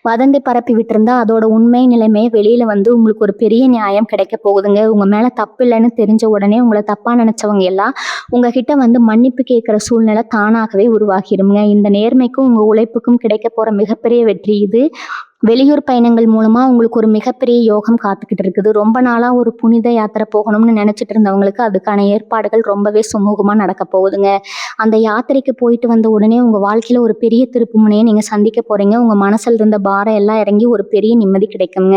வதந்தி பரப்பி விட்டிருந்தா அதோட உண்மை நிலைமையை வெளியில வந்து உங்களுக்கு ஒரு பெரிய நியாயம் கிடைக்க போகுதுங்க. உங்க மேல தப்பு இல்லைன்னு தெரிஞ்ச உடனே உங்களை தப்பா நினைச்சவங்க எல்லாம் உங்ககிட்ட வந்து மன்னிப்பு கேட்கிற சூழ்நிலை தானாகவே உருவாகிருங்க. இந்த நேர்மைக்கும் உங்க உழைப்புக்கும் கிடைக்க போற மிகப்பெரிய வெற்றி இது. வெளியூர் பயணங்கள் மூலமா உங்களுக்கு ஒரு மிகப்பெரிய யோகம் காத்துக்கிட்டு இருக்குது. ரொம்ப நாளா ஒரு புனித யாத்திரை போகணும்னு நினைச்சிட்டு இருந்தவங்களுக்கு அதுக்கான ஏற்பாடுகள் ரொம்பவே சுமூகமா நடக்க போகுதுங்க. அந்த யாத்திரைக்கு போயிட்டு வந்த உடனே உங்க வாழ்க்கையில ஒரு பெரிய திருப்பு முனையை நீங்க சந்திக்க போறீங்க. உங்க மனசுல இருந்த பாரம் எல்லாம் இறங்கி ஒரு பெரிய நிம்மதி கிடைக்குங்க.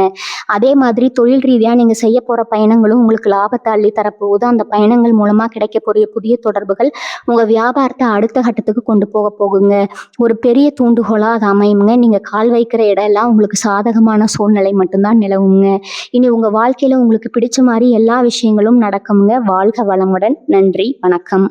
அதே மாதிரி தொழில் ரீதியா நீங்க செய்ய போற பயணங்களும் உங்களுக்கு லாபத்தை அள்ளி தரப்போகுது. அந்த பயணங்கள் மூலமா கிடைக்க போற புதிய தொடர்புகள் உங்க வியாபாரத்தை அடுத்த கட்டத்துக்கு கொண்டு போக போகுங்க. ஒரு பெரிய தூண்டுகோலா அது அமையுங்க. நீங்க கால் வைக்கிற இடம் எல்லாம் உங்களுக்கு சாதகமான சூழ்நிலை மட்டும்தான் நிலவுங்க. இனி உங்க வாழ்க்கையில உங்களுக்கு பிடிச்ச மாதிரி எல்லா விஷயங்களும் நடக்குங்க. வாழ்க வளமுடன். நன்றி, வணக்கம்.